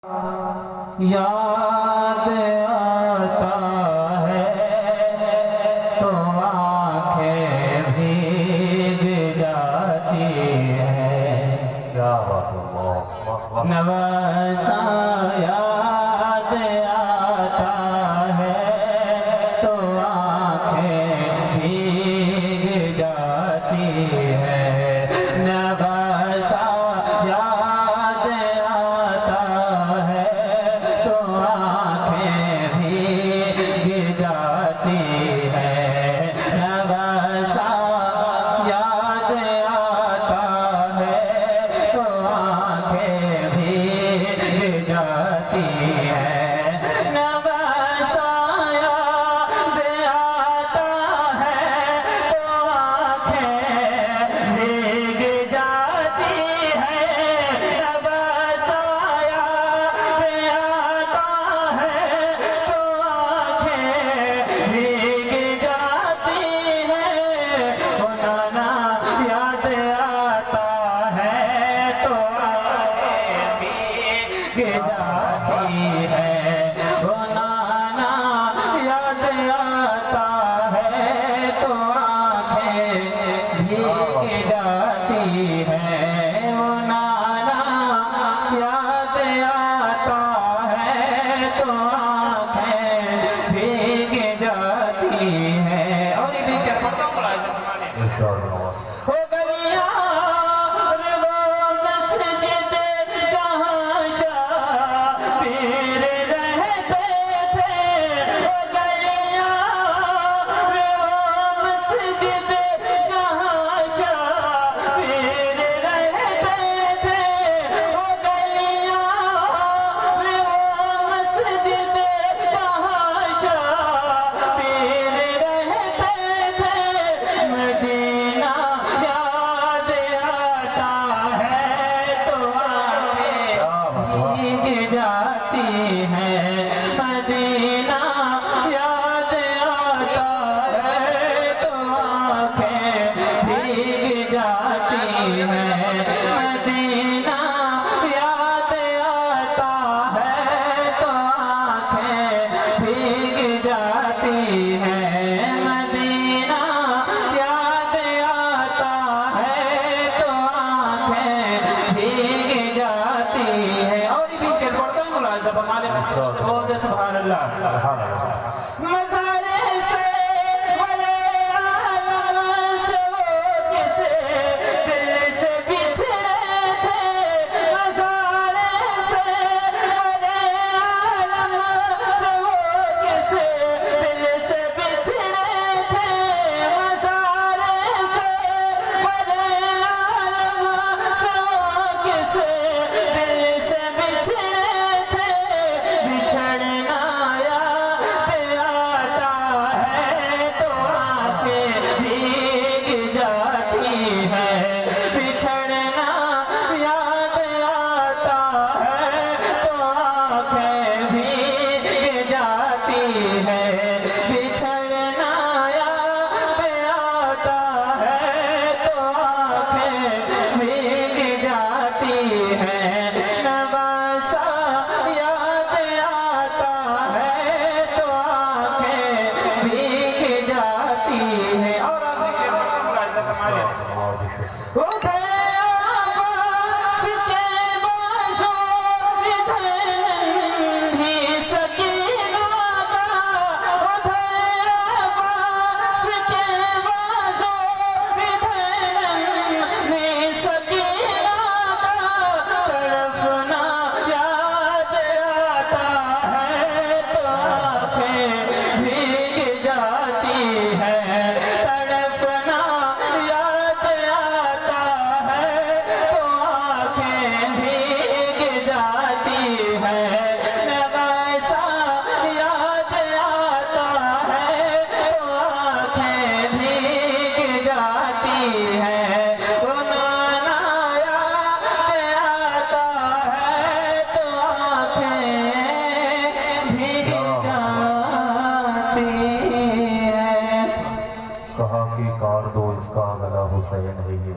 یاد آتا ہے تو آنکھیں بھیگ جاتی ہیں، نواسا یاد آتا ہے تو آنکھیں بھیگ جاتی ہیں، نواسا یاد آتا ہے تو آنکھیں بھیگ جاتی ہیں، نواسا یاد آتا ہے تو آنکھیں بھیگ جاتی ہیں، نواسا یاد آتا ہے تو آنکھیں بھیگ جاتی ہیں، نواسا یاد آتا ہے تو آنکھیں بھیگ جاتی ہیں، وہ نانا یاد آتا ہے تو آنکھیں بھیگ جاتی ہیں، وہ نانا یاد آتا ہے تو آنکھیں بھیگ جاتی ہیں، وہ نانا یاد آتا ہے تو آنکھیں بھیگ جاتی ہیں۔ اور یہ بھی شعر پڑھتا ہوں ملاحظہ فرمائیں۔ وہ گلیاں اور وہ مسجد جہاں شبیر رہتے تھے، وہ گلیاں اور وہ مسجد جہاں شبیر رہتے تھے، وہ گلیاں اور وہ مسجد جہاں شبیر رہتے تھے، مدینہ یاد آتا ہے تو آنکھیں بھیگ جاتی ہیں، مدینہ یاد آتا ہے تو آنکھیں بھیگ جاتی ہیں، مدینہ یاد آتا ہے تو آنکھیں بھیگ جاتی ہیں، مدینہ یاد آتا ہے تو آنکھیں بھیگ جاتی ہیں۔ اور یہ بھی شعر پڑھتا ہوں ملاحظہ فرمائیں، بول دے سبحان اللہ۔ مزارے سے بڑے عالم سے وہ کسے دل سے بچھڑے تھے، مزارے سے بڑے عالم سے وہ کسے دل سے بچھڑے تھے، مزارے سے بڑے عالم سے وہ کسے دل سے بچھڑے تھے، بچھڑنا یاد آتا ہے تو آنکھیں بھیگ جاتی ہیں، بچھڑنا یاد آتا ہے تو آنکھیں بھیگ جاتی ہیں، بچھڑنا یاد آتا ہے تو آنکھیں بھیگ جاتی ہیں، نواسا یاد آتا ہے تو آنکھیں بھیگ جاتی ہیں۔ اور آخری شعر پڑھتا ہوں ملاحظہ فرمائیں۔ وہ دیا باس کے بازو ادھر ننھی سکینہ کا، وہ دیا باس کے بازو ادھر ننھی سکینہ کا، تڑپنا یاد آتا ہے تو آنکھیں بھیگ جاتی ہیں، تڑپنا یاد آتا ہے تو آنکھیں بھیگ جاتی ہیں، نواسا یاد آتا ہے تو آنکھیں بھیگ جاتی ہیں، وہ نانا یاد آتا ہے تو آنکھیں بھیگ جاتی ہیں۔ کہا کہ کار دو اس کا گلا حسین ہے یہ